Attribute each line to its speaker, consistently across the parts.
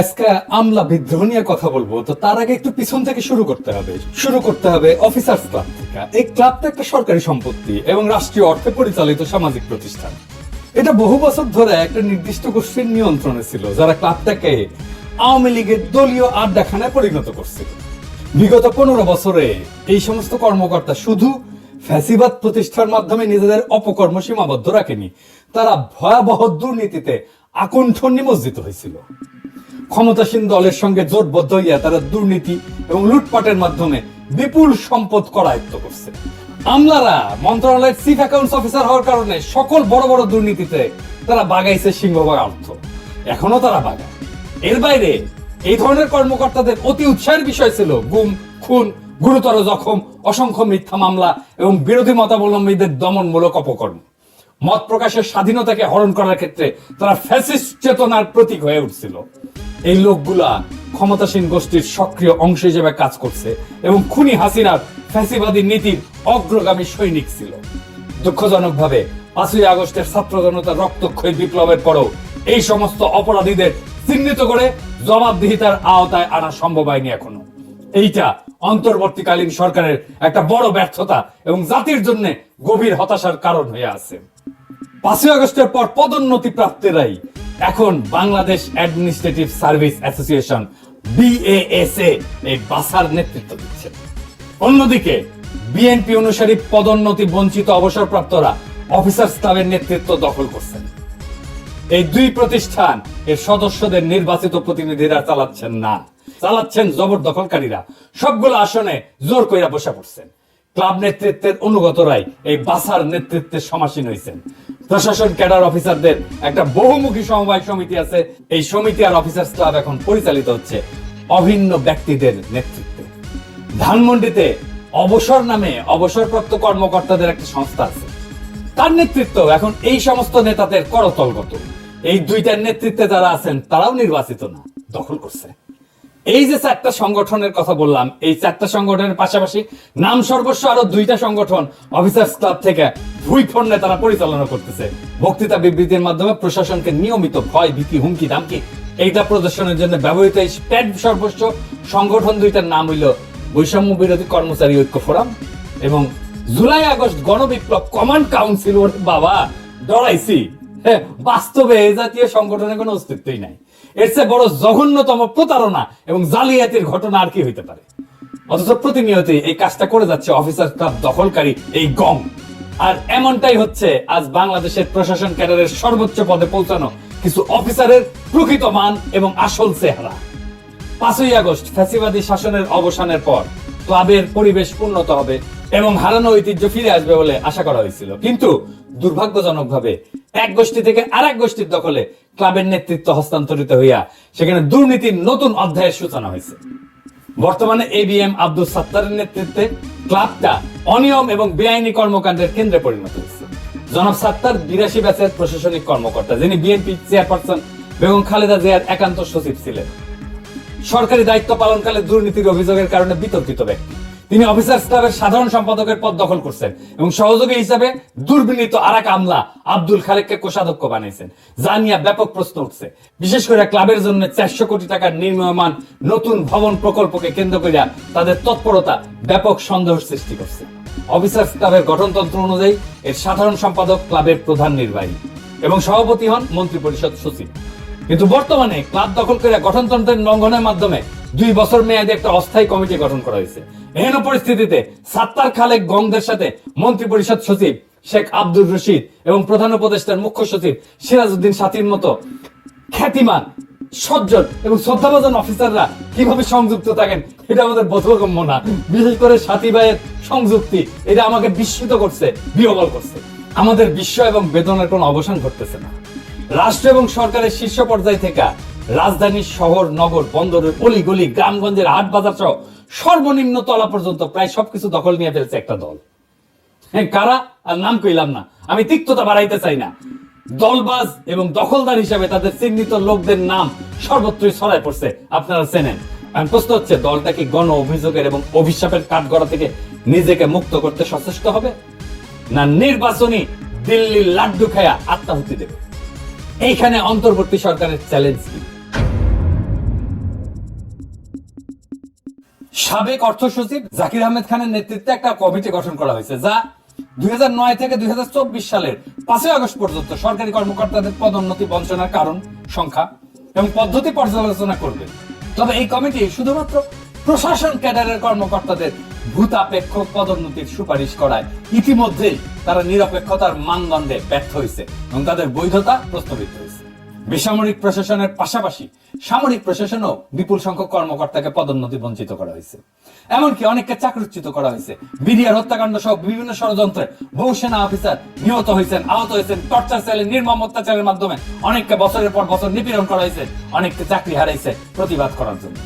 Speaker 1: আজকে আমলা বিদ্রোহ নিয়ে কথা বলবো, তো তার আগে একটু পিছন থেকে শুরু করতে হবে অফিসার্স ক্লাব থেকে। এই ক্লাবটা একটা সরকারি সম্পত্তি এবং রাষ্ট্রীয় অর্থে পরিচালিত সামাজিক প্রতিষ্ঠান। এটা বহু বছর ধরে একটা নির্দিষ্ট গোষ্ঠীর নিয়ন্ত্রণে ছিল, যারা ক্লাবটাকে আওয়ামী লীগের দলীয় আড্ডাখানায় পরিণত করছিল। বিগত 15 বছরে এই সমস্ত কর্মকর্তা শুধু ফ্যাসিবাদ প্রতিষ্ঠার মাধ্যমে নিজেদের অপকর্ম সীমাবদ্ধ রাখেনি, তারা ভয়াবহ দুর্নীতিতে আকণ্ঠ নিমজ্জিত হয়েছিল। ক্ষমতাসীন দলের সঙ্গে জোটবদ্ধ হইয়া তারা দুর্নীতি এবং লুটপাটের মাধ্যমে বিপুল সম্পদ করায়ত্ত করছে। আমলারা মন্ত্রণালয়ের চিফ অ্যাকাউন্টস অফিসার হওয়ার কারণে সকল বড় বড় দুর্নীতিতে তারা বাগাইছে সিংহভাগ অর্থ, এখনো তারা বাগায়। এর বাইরে এই ধরনের কর্মকর্তাদের অতি উৎসাহের বিষয় ছিল গুম, খুন, গুরুতর জখম, অসংখ্য মিথ্যা মামলা এবং বিরোধী মতাবলম্বীদের দমনমূলক অপকর্ম। মত প্রকাশের স্বাধীনতাকে হরণ করার ক্ষেত্রে তারা ফ্যাসিস্ট চেতনার প্রতীক হয়ে উঠছিল। এই লোকগুলা ক্ষমতাসীন গোষ্ঠীর সক্রিয় অংশ হিসেবে কাজ করছে এবং খুনি হাসিনার ফ্যাসিবাদী নীতির অগ্রগামী সৈনিক ছিল। দুঃখজনকভাবে 5ই আগস্টের ছাত্র জনতার রক্তক্ষয়ী বিপ্লবের পরও এই সমস্ত অপরাধীদের চিহ্নিত করে জবাবদিহিতার আওতায় আনা সম্ভব হয়নি এখনো। এইটা অন্তর্বর্তীকালীন সরকারের একটা বড় ব্যর্থতা এবং জাতির জন্য গভীর হতাশার কারণ হয়ে আছে। 5ই আগস্টের পর পদোন্নতি প্রাপ্তেরাই এখন Bangladesh administrative service association BASA এই বাসার নেতৃত্ব দিচ্ছে। অন্যদিকে বিএনপি অনুসারী পদোন্নতি বঞ্চিত অবসরপ্রাপ্তরা অফিসার্স ক্লাবের নেতৃত্ব দখল করছেন। এই দুই প্রতিষ্ঠান এর সদস্যদের নির্বাচিত প্রতিনিধিরা চালাচ্ছেন জবরদখলকারীরা। সবগুলো আসনে জোর কইরা বসে পড়ছেন। ক্লাব নেতৃত্বের অনুগতরাই এই বাসার নেতৃত্বে সমাসীন হয়েছেন। প্রশাসন ক্যাডার অফিসারদের একটা বহুমুখী সমবায় সমিতি আছে। এই সমিতি আর অফিসার্স ক্লাব এখন পরিচালিত হচ্ছে অভিন্ন ব্যক্তিদের নেতৃত্বে। ধানমন্ডিতে অবসর নামে অবসরপ্রাপ্ত কর্মকর্তাদের একটা সংস্থা আছে, তার নেতৃত্ব এখন এই সমস্ত নেতাদের করতলগত। এই দুইটার নেতৃত্বে যারা আছেন তারাও নির্বাচিত না, দখল করছে। এই যে 4টা সংগঠনের কথা বললাম, এই 4টা সংগঠনের পাশাপাশি নাম সর্বস্ব আরো 2টা সংগঠন অফিসার্স ক্লাব থেকে ভুইফন্ডে তারা পরিচালনা করতেছে। বক্তৃতা বিবৃতির মাধ্যমে প্রশাসনকে নিয়মিত ভয়, ভীতি, হুমকি, ধামকি এইটা প্রদর্শনের জন্য ব্যবহৃত এই সর্বস্ব সংগঠন 2টার নাম হইল বৈষম্য বিরোধী কর্মচারী ঐক্য ফোরাম এবং জুলাই আগস্ট গণবিপ্লব কমান্ড কাউন্সিল। ওর বাবা, ডরাইছি। বাস্তবে এই জাতীয় সংগঠনের কোনো অস্তিত্বই নাই। এর চেয়ে বড় জঘন্যতম প্রতারণা এবং জালিয়াতির ঘটনা আর কি হইতে পারে? অথচ প্রতিনিয়তই এই কাজটা করে যাচ্ছে অফিসার ক্লাব দখলকারী এই গং। আর এমনটাই হচ্ছে আজ বাংলাদেশের প্রশাসন ক্যাডারের সর্বোচ্চ পদে পৌঁছানো কিছু অফিসারের প্রকৃত মান এবং আসল চেহারা। 5ই আগস্ট ফ্যাসিবাদী শাসনের অবসানের পর ক্লাবের পরিবেশ উন্নত হবে এবং হারানো ঐতিহ্য ফিরে আসবে বলে আশা করা হয়েছিল, কিন্তু দুর্ভাগ্যজনকভাবে এক গোষ্ঠী থেকে আরেক গোষ্ঠীর দখলে ক্লাবের নেতৃত্ব হস্তান্তরিত হইয়া সেখানে দুর্নীতির নতুন অধ্যায়ের সূচনা হয়েছে। বর্তমানে ABM আব্দুল সাত্তারের নেতৃত্বে ক্লাবটা অনিয়ম এবং বেআইনি কর্মকাণ্ডের কেন্দ্রে পরিণত হয়েছে। জনাব সাত্তার 82 ব্যাচের প্রশাসনিক কর্মকর্তা, যিনি বিএনপি চেয়ারপারসন বেগম খালেদা জিয়ার একান্ত সচিব ছিলেন। সরকারি দায়িত্ব পালনকালে দুর্নীতির অভিযোগের কারণে বিতর্কিত ব্যক্তি। তিনি অফিসার্স ক্লাবের সাধারণ সম্পাদকের পদ দখল করছেন এবং সহযোগী হিসাবে দুর্বিনীত আরেক আমলা আব্দুল খালেককে কোষাধ্যক্ষ বানিয়েছেন, যা নিয়ে ব্যাপক প্রশ্ন উঠছে। বিশেষ করে ক্লাবের জন্য 400 কোটি টাকার নির্মাণ নতুন ভবন প্রকল্পকে কেন্দ্র করে তাদের তৎপরতা ব্যাপক সন্দেহ সৃষ্টি করছে। অফিসার্স ক্লাবের গঠনতন্ত্র অনুযায়ী এর সাধারণ সম্পাদক ক্লাবের প্রধান নির্বাহী এবং সভাপতি হন মন্ত্রী পরিষদ সচিব। কিন্তু বর্তমানে ক্লাব দখল করে গঠনতন্ত্রের লঙ্ঘনের মাধ্যমে 2 বছর মেয়াদে একটা অস্থায়ী কমিটি গঠন করা হয়েছে। এহেন পরিস্থিতিতে সাত্তার খালেক গংদের সাথে মন্ত্রী পরিষদ সচিব শেখ আব্দুর রশিদ এবং প্রধান উপদেষ্টার মুখ্য সচিব সিরাজউদ্দিন সাথীর মতো খ্যাতিমান, সজ্জন এবং শ্রদ্ধাভাজন অফিসাররা কিভাবে সংযুক্ত থাকেন এটা আমাদের বোধগম্য না। বিশেষ করে সাথী ভাইয়ের সংযুক্তি, এটা আমাকে বিস্মিত করছে, বিহ্বল করছে। আমাদের বিস্ময় এবং বেদনার কোনো অবসান ঘটতেছে না। রাষ্ট্র এবং সরকারের শীর্ষ পর্যায় থেকে রাজধানীর শহর, নগর, বন্দরের অলিগলি, গ্রামগঞ্জের হাট বাজার সহ সর্বনিম্ন তলা পর্যন্ত প্রায় সবকিছু দখল নিয়ে ফেলছে একটা দল। হ্যাঁ, কারা আর নাম কইলাম না, আমি তিক্ততা বাড়াইতে চাই না। দলবাজ এবং দখলদার হিসাবে তাদের চিহ্নিত লোকদের নাম সর্বত্রই ছড়ায় পড়ছে, আপনারা চেনেন। আমি প্রশ্ন হচ্ছে, দলটা কি গণ অভিযোগের এবং অভিশাপের কাঠগড়া থেকে নিজেকে মুক্ত করতে সচেষ্ট হবে, না নির্বাচনী দিল্লির লাড্ডু খায়া আত্মাহুতি দেবে? এইখানে অন্তর্বর্তী সরকারের চ্যালেঞ্জ কি? সাবেক অর্থ সচিব জাকির আহমেদ খানের নেতৃত্বে একটা কমিটি গঠন করা হয়েছে, যা 2009 থেকে 2024 সালের 5 আগস্ট পর্যন্ত সরকারি কর্মকর্তাদের পদোন্নতি বঞ্চনার কারণ, সংখ্যা এবং পদ্ধতি পর্যালোচনা করবে। তবে এই কমিটি শুধুমাত্র প্রশাসন ক্যাডারের কর্মকর্তাদের ভূতাপেক্ষ পদোন্নতির সুপারিশ করায় ইতিমধ্যেই তারা নিরপেক্ষতার মানদণ্ডে ব্যর্থ হয়েছে এবং তাদের বৈধতা প্রশ্নবিদ্ধ হয়েছে। বেসামরিক প্রশাসনের পাশাপাশি সামরিক প্রশাসনও বিপুল সংখ্যক কর্মকর্তাকে পদোন্নতি বঞ্চিত করা হয়েছে। এমনকি অনেককে চাকরিচ্যুত করা হয়েছে। বিডিআর হত্যাকাণ্ড সহ বিভিন্ন ষড়যন্ত্রে বহু সেনা অফিসার নিহত হয়েছেন, আহত হয়েছেন। টর্চার সেলে নির্মম অত্যাচারের মাধ্যমে অনেককে বছরের পর বছর নিপীড়ন করা হয়েছে, অনেককে চাকরি হারাইছে প্রতিবাদ করার জন্য।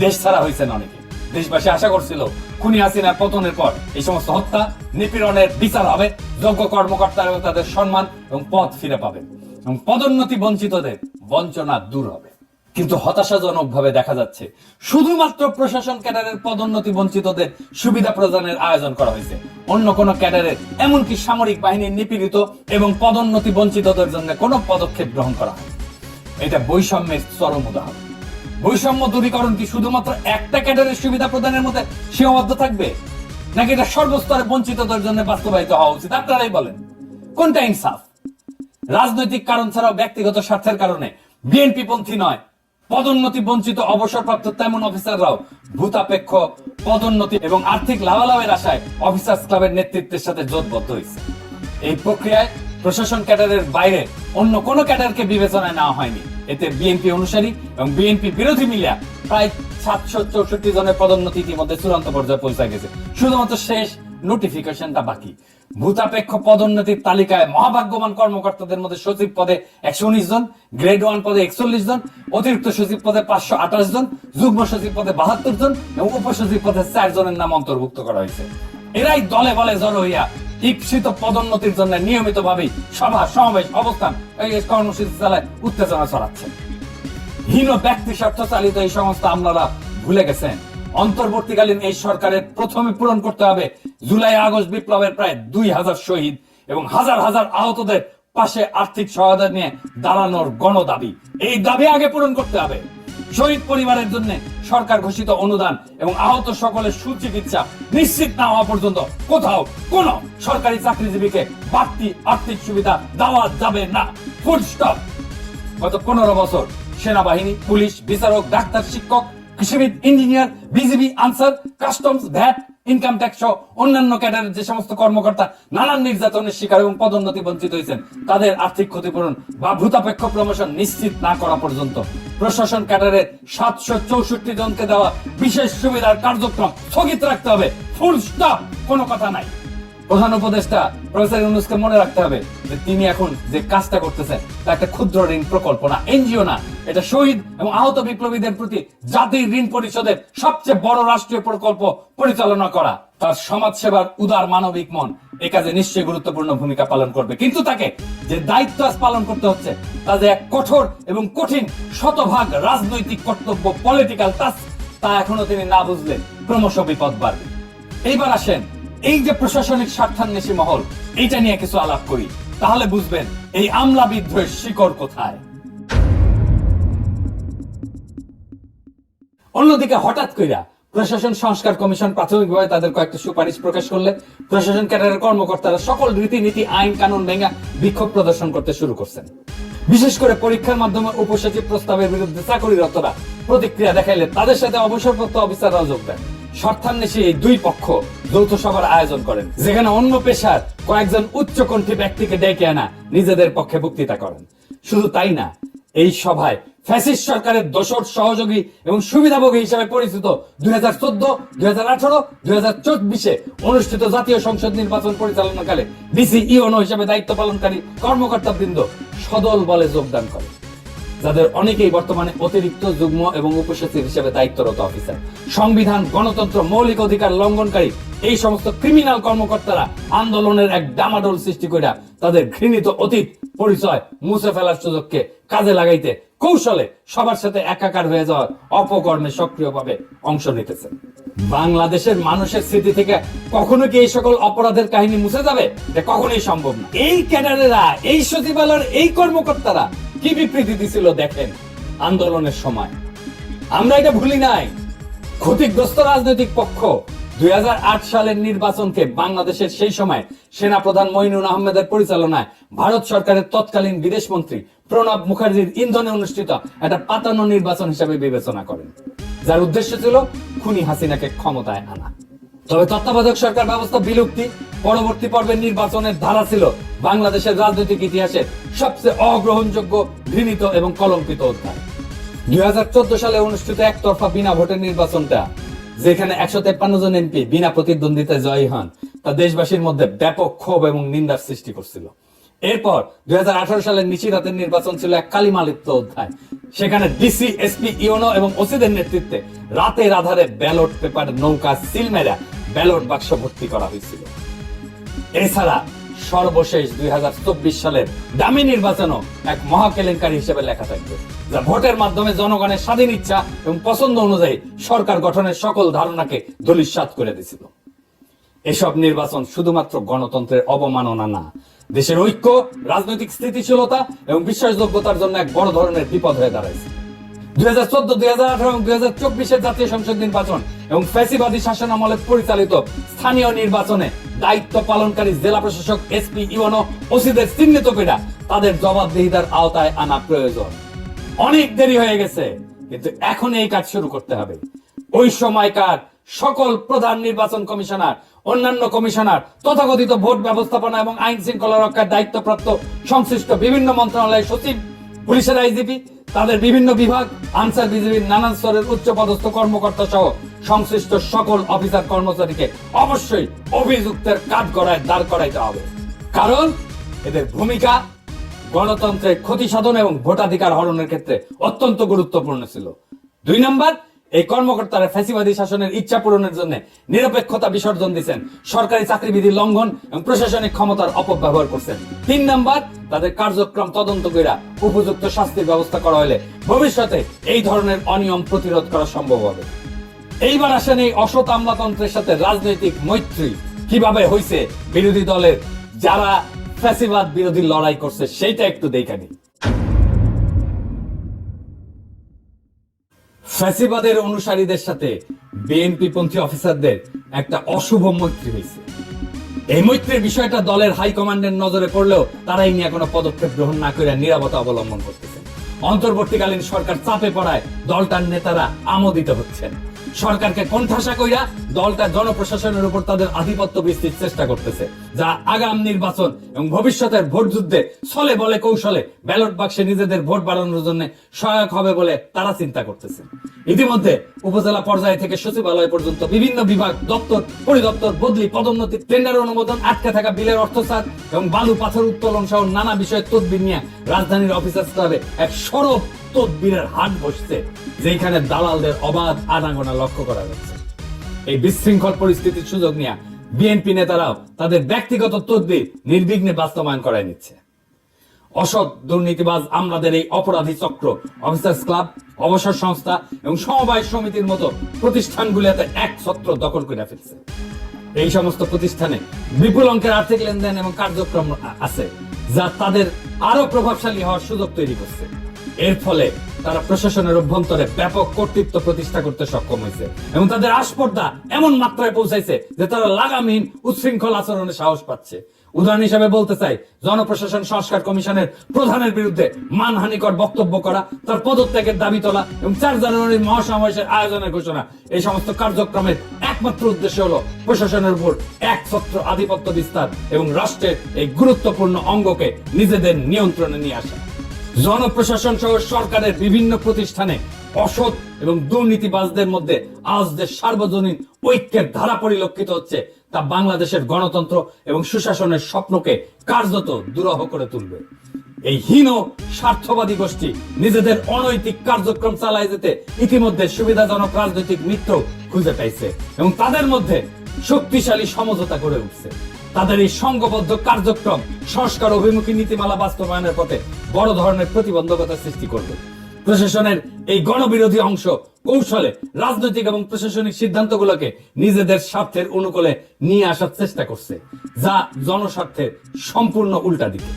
Speaker 1: দেশ ছাড়া হয়েছেন অনেকে। দেশবাসী আশা করছিল খুনি হাসিনার পতনের পর এই সমস্ত হত্যা নিপীড়নের বিচার হবে, যোগ্য কর্মকর্তারা তাদের সম্মান এবং পদ ফিরে পাবেন এবং পদোন্নতি বঞ্চিতদের বঞ্চনা দূর হবে। কিন্তু হতাশাজনক ভাবে দেখা যাচ্ছে শুধুমাত্র প্রশাসন ক্যাডারের পদোন্নতি বঞ্চিতদের সুবিধা প্রদানের আয়োজন করা হয়েছে। অন্য কোন ক্যাডারের, এমনকি সামরিক বাহিনীর নিপীড়িত এবং পদোন্নতি বঞ্চিতদের জন্য কোনো পদক্ষেপ গ্রহণ করা হয়। এটা বৈষম্যের চরম উদাহরণ। বৈষম্য দূরীকরণ কি শুধুমাত্র একটা ক্যাডারের সুবিধা প্রদানের মধ্যে সীমাবদ্ধ থাকবে, নাকি এটা সর্বস্তরে বঞ্চিতদের জন্য বাস্তবায়িত হওয়া উচিত? আপনারাই বলেন, কোনটা ইনসাফ? রাজনৈতিক কারণ ছাড়াও ব্যক্তিগত স্বার্থের কারণে বিএনপি পন্থী নয়, পদোন্নতি বঞ্চিত অবসরপ্রাপ্ত তেমন অফিসাররাও ভূতাপেক্ষ পদোন্নতি এবং আর্থিক লাভালাভের আশায় অফিসার্স ক্লাবের নেতৃত্বের সাথে জোটবদ্ধ হয়েছে। এই প্রক্রিয়ায় প্রশাসন ক্যাডারের বাইরে অন্য কোনো ক্যাডারকে বিবেচনায় নেওয়া হয়নি। এতে বিএনপি অনুসারী এবং বিএনপি বিরোধী মিলিয়া প্রায় 764 জনের পদোন্নতি ইতিমধ্যে চূড়ান্ত পর্যায়ে পৌঁছে গেছে। শুধুমাত্র শেষ নোটিফিকেশনটা বাকি। ভূতাপেক্ষ পদোন্নতির তালিকায় মহাভাগ্যবান কর্মকর্তাদের মধ্যে সচিব পদে 119 জন, গ্রেড 1 পদে 41 জন, অতিরিক্ত সচিব পদে 528 জন, যুগ্ম সচিব পদে 72 জন এবং উপসচিব পদে 4 জনের নাম অন্তর্ভুক্ত করা হয়েছে। এরাই দলে বলে জড়ো হইয়া ইপ্সিত পদোন্নতির জন্য নিয়মিতভাবেই সভা, সমাবেশ, অবস্থান, কর্মসূচি চালায় উত্তেজনা ছড়াচ্ছে। হীন ব্যক্তি স্বার্থ চালিত এই সংস্থা আপনারা ভুলে গেছেন অন্তর্বর্তীকালীন এই সরকারের প্রথমে পূরণ করতে হবে জুলাই আগস্ট বিপ্লবের প্রায় 2000 শহীদ এবং হাজার হাজার আহতদের পাশে আর্থিক সহায়তা নিয়ে দাঁড়ানোর গণদাবি। এই দাবি আগে পূরণ করতে হবে। শহীদ পরিবারের জন্য সরকার ঘোষিত অনুদান এবং আহত সকলের সুচিকিৎসা নিশ্চিত না হওয়া পর্যন্ত কোথাও কোন সরকারি চাকরিজীবীকে বাড়তি আর্থিক সুবিধা দেওয়া যাবে না। Full stop. গত 15 বছর সেনাবাহিনী, পুলিশ, বিচারক, ডাক্তার, শিক্ষক, কৃষিবিদ, engineer, BGB, Ansar, customs, VAT, income tax সহ অন্যান্য ক্যাডারের যে সমস্ত কর্মকর্তা নানান নির্যাতনের শিকার এবং পদোন্নতি বঞ্চিত হয়েছেন, তাদের আর্থিক ক্ষতিপূরণ বা ভূতাপেক্ষ প্রমোশন নিশ্চিত না করা পর্যন্ত প্রশাসন ক্যাডারের 764 জনকে দেওয়া বিশেষ সুবিধার কার্যক্রম স্থগিত রাখতে হবে। Full stop. কোনো কথা নাই। প্রধান উপদেষ্টা প্রফেসর ইউনূসকে মনে রাখতে হবে যে তিনি এখন যে কাজটা করতেছেন তা একটা ক্ষুদ্র ঋণ প্রকল্প না, এনজিও না। এটা শহীদ এবং আহত বিপ্লবীদের প্রতি জাতির ঋণ পরিশোধের সবচেয়ে বড় রাষ্ট্রীয় প্রকল্প পরিচালনা করা। তার সমাজ সেবার উদার মানবিক মন এ কাজে নিশ্চয়ই গুরুত্বপূর্ণ ভূমিকা পালন করবে। কিন্তু তাকে যে দায়িত্ব আজ পালন করতে হচ্ছে তা যে এক কঠোর এবং কঠিন শতভাগ রাজনৈতিক কর্তব্য, পলিটিক্যাল টাস্ক, তা এখনো তিনি না বুঝলে ক্রমশ বিপদ বাড়বে। এইবার আসেন এই যে প্রশাসনিক স্বার্থান্বেষী মহল, এইটা নিয়ে কিছু আলাপ করি, তাহলে বুঝবেন এই আমলা বিদ্রোহের শিকড় কোথায়। অন্যদিকে হঠাৎ কইরা প্রশাসন সংস্কার কমিশন প্রাথমিকভাবে তাদের কয়েকটা সুপারিশ প্রকাশ করলে প্রশাসন ক্যাডারের কর্মকর্তারা সকল রীতিনীতি, আইন কানুন ভেঙে বিক্ষোভ প্রদর্শন করতে শুরু করছেন। বিশেষ করে পরীক্ষার মাধ্যমে উপসচিব প্রস্তাবের বিরুদ্ধে চাকরিরতরা প্রতিক্রিয়া দেখাইলে তাদের সাথে অবসরপ্রাপ্ত অফিসাররাও যোগ দেন। স্বার্থান্বেষী এই দুই পক্ষ যৌথ সভার আয়োজন করেন, যেখানে অন্য পেশার কয়েকজন উচ্চকণ্ঠী ব্যক্তিকে ডেকে আনা নিজেদের পক্ষে বক্তৃতা করেন। শুধু তাই না, এই সভায় ফ্যাসিস্ট সরকারের দোসর, সহযোগী এবং সুবিধাভোগী হিসেবে পরিচিত 2014, 2018, 2024 অনুষ্ঠিত জাতীয় সংসদ নির্বাচন পরিচালনাকালে ডিসি ইউনো হিসেবে দায়িত্ব পালনকারী কর্মকর্তাবৃন্দ সদল বলে যোগদান করে, যাদের অনেকেই বর্তমানে অতিরিক্ত, যুগ্ম এবং উপসচিব হিসেবে দায়িত্বরত অফিসার। সংবিধান, গণতন্ত্র, মৌলিক অধিকার লঙ্ঘনকারী এই সমস্ত ক্রিমিনাল কর্মকর্তারা আন্দোলনের এক ডামাডোল সৃষ্টি করে তাদের ঘৃণিত অতীত পরিচয় মুছে ফেলার সুযোগকে কাজে লাগাইতে কৌশলে সবার সাথে একাকার হয়ে যাওয়ার অপকর্মে সক্রিয়ভাবে অংশ নিতেছে। বাংলাদেশের মানুষের স্মৃতি থেকে কখনো কি এই সকল অপরাধের কাহিনী মুছে যাবে? এটা কখনোই সম্ভব না। এই ক্যাডারেরা, এই সচিবালয়ের এই কর্মকর্তারা কি বিবৃতি দিছিল দেখেন আন্দোলনের সময়। আমরা এটা ভুলি নাই। ক্ষতিগ্রস্ত রাজনৈতিক পক্ষ 2008 সালের নির্বাচনকে বাংলাদেশের সেই সময় সেনাপ্রধান মঈনুল আহমেদের পরিচালনায় ভারত সরকারের তৎকালীন বিদেশমন্ত্রী প্রণব মুখার্জির ইন্ধনে অনুষ্ঠিত একটা পাতানো নির্বাচন হিসেবে বিবেচনা করেন, যার উদ্দেশ্য ছিল খুনি হাসিনাকে ক্ষমতায় আনা। তবে তত্ত্বাবধায়ক সরকার ব্যবস্থা বিলুপ্তি পরবর্তী পর্বের নির্বাচনের ধারা ছিল বাংলাদেশের রাজনৈতিক ইতিহাসের সবচেয়ে অগ্রহণযোগ্য, ঘৃণিত এবং কলঙ্কিত অধ্যায়। 2014 সালে অনুষ্ঠিত একতরফা বিনা ভোটের নির্বাচনটা, যেখানে 153 জন এমপি বিনা প্রতিদ্বন্দ্বিতায় জয়ী হন, তা দেশবাসীর মধ্যে ব্যাপক ক্ষোভ এবং নিন্দার সৃষ্টি করছিল। এরপর 2018 সালের নিশিরাতের নির্বাচন ছিল এক কালিমালিপ্ত অধ্যায়। সেখানে ডিসি, এসপি, ইউনো এবং ওসিদের নেতৃত্বে রাতের আধারে ব্যালট পেপার নৌকা সিল মেরা ব্যালট বাক্স ভর্তি করা হয়েছিল। এছাড়া সর্বশেষ 2024 সালের দামি নির্বাচনও এক মহা কেলেঙ্কারি হিসেবে লেখা থাকবে, যা ভোটের মাধ্যমে জনগণের স্বাধীন ইচ্ছা এবং পছন্দ অনুযায়ী সরকার গঠনের সকল ধারণাকে ধূলিসাৎ করে দিয়েছিল। এসব নির্বাচন শুধুমাত্র গণতন্ত্রের অবমাননা না, দেশের ঐক্য, রাজনৈতিক স্থিতিশীলতা এবং বিশ্বাসযোগ্যতার জন্য এক বড় ধরনের বিপদ হয়ে দাঁড়াইছে। 2014, 2018 এবং 2024 জাতীয় সংসদ নির্বাচন এবং ফ্যাসিবাদী শাসন আমলে পরিচালিত স্থানীয় নির্বাচনে দায়িত্ব পালনকারী জেলা প্রশাসক, এসপি, ইউনো, ওসিদের চিহ্নিত করে তাদের জবাবদিহিতার আওতায় আনা প্রয়োজন। অনেক দেরি হয়ে গেছে, কিন্তু এখন এই কাজ শুরু করতে হবে। ওই সময়কার সকল প্রধান নির্বাচন কমিশনার, অন্যান্য কমিশনার, তথাকথিত ভোট ব্যবস্থাপনা এবং আইন শৃঙ্খলা রক্ষার দায়িত্বপ্রাপ্ত সংশ্লিষ্ট বিভিন্ন মন্ত্রণালয়ের সচিব, পুলিশের আইজিপি, তাদের বিভিন্ন বিভাগ, আনসার বিজিবির নানান স্তরের উচ্চপদস্থ কর্মকর্তা সহ সংশ্লিষ্ট সকল অফিসার কর্মচারীকে অবশ্যই অভিযুক্তের কাঠগড়ায় দাঁড় করাইতে হবে। কারণ এদের ভূমিকা গণতন্ত্রের ক্ষতি সাধন এবং ভোটাধিকার হরণের ক্ষেত্রে অত্যন্ত গুরুত্বপূর্ণ ছিল। 2 নম্বর, এই কর্মকর্তারা ফ্যাসিবাদী শাসনের ইচ্ছা পূরণের জন্য নিরপেক্ষতা বিসর্জন দিচ্ছেন, সরকারি চাকরিবিধি লঙ্ঘন এবং প্রশাসনিক ক্ষমতার অপব্যবহার করছেন। 3 নম্বর, তাদের কার্যক্রম তদন্ত করে উপযুক্ত শাস্তির ব্যবস্থা করা হলে ভবিষ্যতে এই ধরনের অনিয়ম প্রতিরোধ করা সম্ভব হবে। এইবার আসেন এই অসৎ আমলাতন্ত্রের সাথে রাজনৈতিক মৈত্রী কিভাবে হয়েছে বিরোধী দলের যারা ফ্যাসিবাদ বিরোধী লড়াই করছে, সেইটা একটু দেখে নিই। ফ্যাসিবাদের অনুসারীদের সাথে বিএনপি পন্থী অফিসারদের একটা অশুভ মৈত্রী হয়েছে। এই মৈত্রীর বিষয়টা দলের হাইকমান্ডের নজরে পড়লেও তারা এই নিয়ে কোনো পদক্ষেপ গ্রহণ না করে নীরবতা অবলম্বন করতেছে। অন্তর্বর্তীকালীন সরকার চাপে পড়ায় দলটার নেতারা আমোদিত হচ্ছেন। সরকারকে কোণঠাসা কইরা দলটা জনপ্রশাসনের উপর তাদের আধিপত্য বিস্তারের চেষ্টা করতেছে, যা আগাম নির্বাচন এবং ভবিষ্যতের ভোট যুদ্ধে ছলে বলে কৌশলে ব্যালট বাক্সে নিজেদের ভোট বাড়ানোর জন্য সহায়ক হবে বলে তারা চিন্তা করতেছে। ইতিমধ্যে উপজেলা পর্যায় থেকে সচিবালয় পর্যন্ত বিভিন্ন বিভাগ, দপ্তর, পরিদপ্তর, বদলি, পদোন্নতি, টেন্ডার অনুমোদন, আটকে থাকা বিলের অর্থসাৎ এবং বালু পাথর উত্তোলন সহ নানা বিষয়ে তদবির নিয়ে রাজধানীর অফিসার ক্লাবে এক সরব তদবিরের হাট বসছে, যেখানে দালালদের অবাধ আনাগোনা লক্ষ্য করা যাচ্ছে। এই বিশৃঙ্খল পরিস্থিতির সুযোগ নিয়ে বিএনপি নেতারাও তাদের ব্যক্তিগত তদবির নির্বিঘ্নে বাস্তবায়ন করায় নিচ্ছে। অসৎ দুর্নীতিবাজ আমলাদের এই অপরাধী চক্র অফিসার্স ক্লাব, অবসর সংস্থা এবং সমবায় সমিতির মতো প্রতিষ্ঠানগুলোতে এক ছত্র দখল করে ফেলছে। এই সমস্ত প্রতিষ্ঠানে বিপুল অঙ্কের আর্থিক লেনদেন এবং কার্যক্রম আছে, যা তাদের আরো প্রভাবশালী হওয়ার সুযোগ তৈরি করছে। এর ফলে তারা প্রশাসনের অভ্যন্তরে ব্যাপক কর্তৃত্ব প্রতিষ্ঠা করতে সক্ষম হয়েছে এবং তাদের আস্পর্ধা এমন মাত্রায় পৌঁছাইছে যে তারা লাগামহীন উচ্ছৃঙ্খল আচরণে সাহস পাচ্ছে। উদাহরণ হিসেবে বলতে চাই, জনপ্রশাসন সংস্কার কমিশনের প্রধানের বিরুদ্ধে মানহানিকর বক্তব্য করা, তার পদত্যাগের দাবি তোলা এবং 4 জানুয়ারির মহাসমাবেশের আয়োজনের ঘোষণা, এই সমস্ত কার্যক্রমের একমাত্র উদ্দেশ্য হলো প্রশাসনের উপর এক ছত্র আধিপত্য বিস্তার এবং রাষ্ট্রের এই গুরুত্বপূর্ণ অঙ্গকে নিজেদের নিয়ন্ত্রণে নিয়ে আসা। জনপ্রশাসন সহ সরকারের বিভিন্ন প্রতিষ্ঠানে অসৎ এবং দুর্নীতিবাজদের মধ্যে আজ যে সার্বজনীন ঐক্যের ধারা পরিলক্ষিত হচ্ছে, তা বাংলাদেশের গণতন্ত্র এবং সুশাসনের স্বপ্নকে কার্যত দুরূহ করে তুলবে। এই হীন স্বার্থবাদী গোষ্ঠী নিজেদের অনৈতিক কার্যক্রম চালায় যেতে ইতিমধ্যে সুবিধাজনক রাজনৈতিক মিত্র খুঁজে পাইছে এবং তাদের মধ্যে শক্তিশালী সমঝোতা গড়ে উঠছে। তাদের এই সংঘবদ্ধ কার্যক্রম সংস্কার অভিমুখী নীতিমালা বাস্তবায়নের পথে বড় ধরনের প্রতিবন্ধকতা সৃষ্টি করবে। প্রশাসনের এই গণবিরোধী অংশ কৌশলে রাজনৈতিক এবং প্রশাসনিক সিদ্ধান্তগুলোকে নিজেদের স্বার্থের অনুকূলে নিয়ে আসার চেষ্টা করছে, যা জনস্বার্থের সম্পূর্ণ উল্টা দিকে।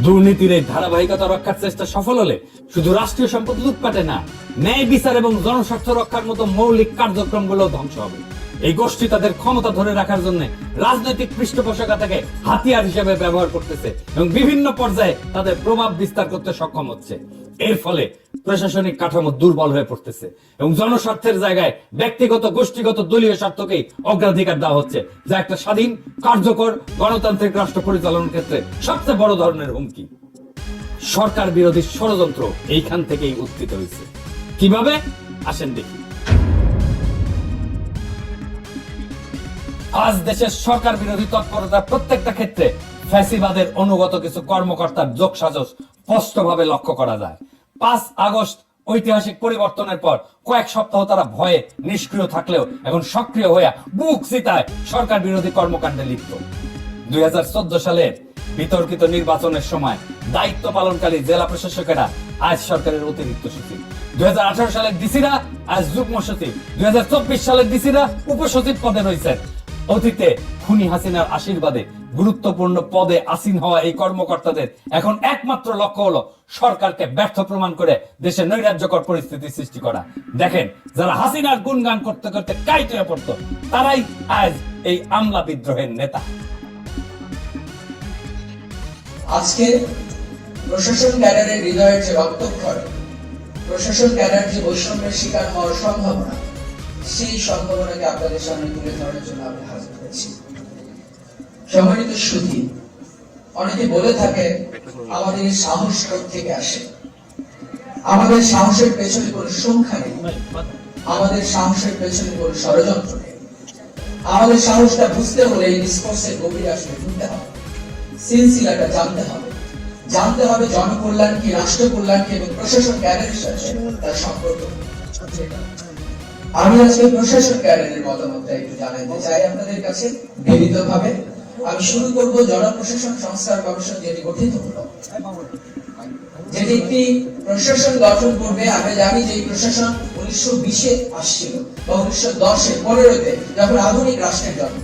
Speaker 1: দুর্নীতির এই ধারাবাহিকতা রক্ষার চেষ্টা সফল হলে শুধু রাষ্ট্রীয় সম্পদ লুটপাটে না, ন্যায় বিচার এবং জনস্বার্থ রক্ষার মতো মৌলিক কার্যক্রমগুলো ধ্বংস হবে। এই গোষ্ঠী তাদের ক্ষমতা ধরে রাখার জন্য রাজনৈতিক পৃষ্ঠপোষকতাকে হাতিয়ার হিসেবে ব্যবহার করতেছে এবং বিভিন্ন পর্যায়ে তাদের প্রভাব বিস্তার করতে সক্ষম হচ্ছে। এর ফলে প্রশাসনিক কাঠামো দুর্বল হয়ে পড়তেছে এবং জনস্বার্থের জায়গায় ব্যক্তিগত গোষ্ঠীগত দলীয় স্বার্থকেই অগ্রাধিকার দেওয়া হচ্ছে, যা একটা স্বাধীন কার্যকর গণতান্ত্রিক রাষ্ট্র পরিচালনার ক্ষেত্রে সবচেয়ে বড় ধরনের হুমকি। সরকার বিরোধী ষড়যন্ত্র এইখান থেকেই উত্থিত হয়েছে। কিভাবে আসেন দেখি। আজ দেশের সরকার বিরোধী তৎপরতার প্রত্যেকটা ক্ষেত্রে ফ্যাসিবাদের অনুগত কিছু কর্মকর্তার যোগসাজশ স্পষ্টভাবে লক্ষ্য করা যায়। 5 আগস্ট ঐতিহাসিক পরিবর্তনের পর কয়েক সপ্তাহ তারা ভয়ে নিষ্ক্রিয় থাকলেও এখন সক্রিয় হয়ে বুক চিতায় সরকার বিরোধী কর্মকাণ্ডে লিপ্ত। 2014 সালের বিতর্কিত নির্বাচনের সময় দায়িত্ব পালনকারী জেলা প্রশাসকেরা আজ সরকারের অতিরিক্ত সচিব, 2018 সালের ডিসিরা আজ যুগ্ম সচিব, 2024 সালের ডিসিরা উপসচিব পদে রয়েছেন। অতীতে খুনি হাসিনার আশীর্বাদে গুরুত্বপূর্ণ পদে আসীন হওয়া এই কর্মকর্তাদের এখন একমাত্র লক্ষ্য হলো সরকারকে ব্যর্থ প্রমাণ করে দেশে নৈরাজ্যকর পরিস্থিতি সৃষ্টি করা। দেখেন, যারা হাসিনার গুণগান করতে করতে কাইট হয়ে পড়তো, তারাই আজ এই আমলা বিদ্রোহের নেতা।
Speaker 2: আজকে প্রশাসন ক্যাডারের হৃদয়ের যে রক্তক্ষরণ, প্রশাসন ক্যাডার যে বৈষম্যের শিকার হওয়ার সম্ভাবনা, সেই সম্ভাবনাকে আপনাদের সামনে তুলে ধরার জন্য আমি হাজির হয়েছি। সম্মানিত সুধী, অনেকে বলে থাকে আমাদের এই সাহস থেকে আসে। আমাদের সাহসের পেছনে কোনো সংখ্যা নেই, আমাদের সাহসের পেছনে কোনো ষড়যন্ত্র নেই। আমাদের সাহসটা বুঝতে হলে এই ডিসকোর্সের গভীরে আসলে ঢুকতে হবে, সিলসিলাটা জানতে হবে জনকল্যাণ কি, রাষ্ট্র কল্যাণ কি এবং প্রশাসন ক্যাডারের সাথে তার সম্পর্ক। আমি আজকে প্রশাসন ক্যাডারের মতামতটা একটু জানাতে চাই আপনাদের কাছে বিনীতভাবে। আমি শুরু করব জনপ্রশাসন সংস্কার কমিশন যেটি গঠিত হলো, যেটি একটি প্রশাসন গঠন করবে। আমরা জানি যে এই প্রশাসন 1920-এ আসছিল বা 1910-এ 15-তে যখন আধুনিক রাষ্ট্রের জন্ম,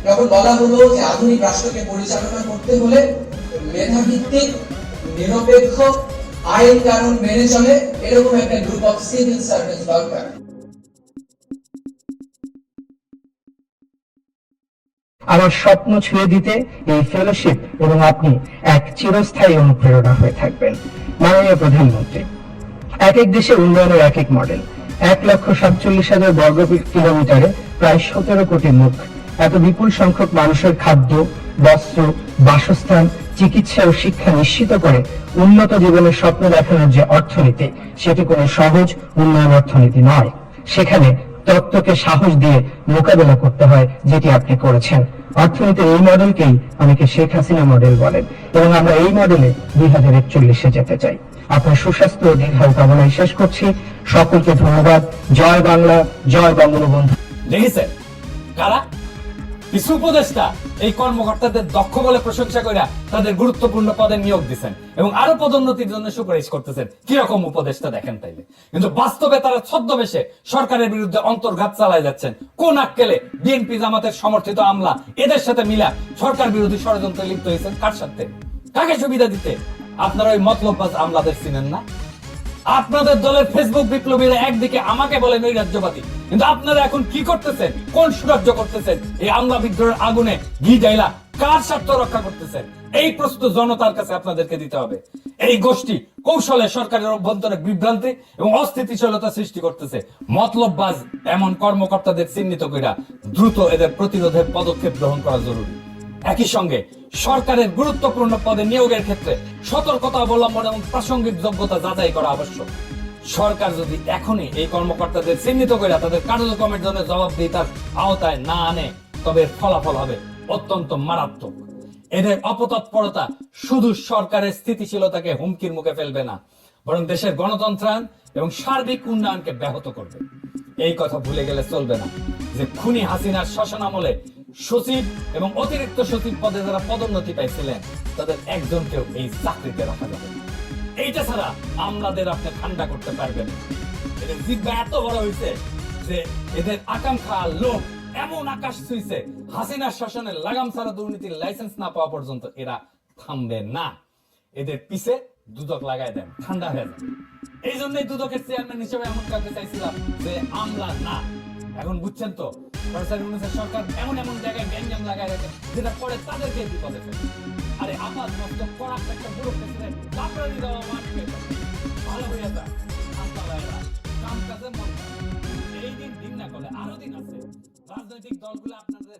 Speaker 2: যখন বলা হলো যে আধুনিক রাষ্ট্রকে পরিচালনা করতে হলে মেধাভিত্তিক নিরপেক্ষ আইন কানুন মেনে চলে এরকম একটা গ্রুপ অফ সিভিল সার্ভিস দরকার।
Speaker 3: আমার স্বপ্ন ছুঁয়ে দিতে এই ফেলোশিপ এবং আপনি এক চিরস্থায়ী অনুপ্রেরণা হয়ে থাকবেন। মাননীয় প্রধানমন্ত্রী, এক এক দেশের উন্নয়নের এক এক মডেল। 1,47,000 বর্গ কিলোমিটারে প্রায় 17 কোটি মুখ, এত বিপুল সংখ্যক মানুষের খাদ্য, বস্ত্র, বাসস্থান, চিকিৎসা ও শিক্ষা নিশ্চিত করে উন্নত জীবনের স্বপ্ন দেখানোর যে অর্থনীতি, সেটি কোনো সহজ উন্নয়ন অর্থনীতি নয়। সেখানে তত্ত্বকে সাহস দিয়ে মোকাবেলা করতে হয়, যেটি আপনি করেছেন। অর্থনীতির এই মডেলকেই অনেকে শেখ হাসিনা মডেল বলেন এবং আমরা এই মডেলে 2041-এ যেতে চাই। আপনার সুস্বাস্থ্য ও দীর্ঘায়ু কামনায় শেষ করছি। সকলকে ধন্যবাদ। জয় বাংলা, জয় বঙ্গবন্ধু।
Speaker 1: দেখেছেন কারা? কিছু উপদেষ্টা এই কর্মকর্তাদের দক্ষ বলে প্রশংসা করে তাদের গুরুত্বপূর্ণ পদে নিয়োগ দিচ্ছেন এবং আরো পদোন্নতির জন্য সুপারিশ করতেছেন। কিরকম উপদেষ্টা দেখেন তাইলে? কিন্তু বাস্তবে তারা ছদ্মবেশে সরকারের বিরুদ্ধে অন্তর্ঘাত চালায় যাচ্ছেন। কোন আক্কেলে বিএনপি জামাতের সমর্থিত আমলা এদের সাথে মিলা সরকার বিরোধী ষড়যন্ত্রে লিপ্ত হয়েছেন? কার সাথে? কাকে সুবিধা দিতে? আপনারা ওই মতলববাজ আমলাদের চিনেন না? আপনাদের দলের ফেসবুক বিপ্লবীরা একদিকে আমাকে বলে নৈরাজ্যবাদী, কিন্তু আপনারা এখন কি করতেছেন? কোন সুরাজ্য করতেছেন? এই আমলা বিদ্রোহের আগুনে ঘি ঢাইলা কার স্বার্থ রক্ষা করতেছেন? এই প্রশ্ন জনতার কাছে আপনাদেরকে দিতে হবে। এই গোষ্ঠী কৌশলে সরকারের অভ্যন্তরে বিভ্রান্তি এবং অস্থিতিশীলতা সৃষ্টি করতেছে। মতলববাজ এমন কর্মকর্তাদের চিহ্নিত কইরা দ্রুত এদের প্রতিরোধের পদক্ষেপ গ্রহণ করা জরুরি। একই সঙ্গে সরকারের গুরুত্বপূর্ণ পদে নিয়োগের ক্ষেত্রে সতর্কতা অবলম্বন এবং প্রাসঙ্গিক যোগ্যতা যাচাই করা আবশ্যক। সরকার যদি এখনই এই কর্মকর্তাদের চিহ্নিত করে তাদের কার্যক্রমের জন্য জবাবদিহিতার আওতায় না আনে, তবে ফলাফল হবে অত্যন্ত মারাত্মক। এদের অপতৎপরতা শুধু সরকারের স্থিতিশীলতাকে হুমকির মুখে ফেলবে না, বরং দেশের গণতন্ত্রায়ন এবং সার্বিক উন্নয়নকে ব্যাহত করবে। এই কথা ভুলে গেলে চলবে না যে খুনি হাসিনার শাসনামলে সচিব এবং অতিরিক্ত সচিব পদে যারা পদোন্নতি পাইছিলেন, তাদের একজনকেও এই চাকরিতে রাখা যাবে। এইটা ছাড়া আমলাদের আপনি ঠান্ডা করতে পারবেন না। এদের জিহ্বা এত বড় হয়েছে যে এদের আকাঙ্ক্ষা লোভ এমন আকাশ ছুঁইছে, হাসিনার শাসনের লাগাম ছাড়া দুর্নীতির লাইসেন্স না পাওয়া পর্যন্ত এরা থামবে না। এদের পিছে দুদক লাগাই দেন, ঠান্ডা হয়ে যাবে। এই জন্যই দুদকের চেয়ারম্যান হিসেবে এমন কাউকে চাইছিলাম যে আমলা না। এখন বুঝছেন তো প্রফেসর ইউনূসের সরকার এমন এমন জায়গায় গ্যাঞ্জাম লাগাই রাখে যেটা পরে তাদেরকে বিপদে ফেলে। আরে আপাত মস্ত কড়াক একটা বুড়ো প্রেসিডেন্ট লাফড়ানি দেওয়া মাঠকে ভালো হয়ে যায়। আমলা ভাইরা কাম কাজে মন, এই দিন দিন না করলে আরো দিন আছে। রাজনৈতিক দলগুলো আপনাদের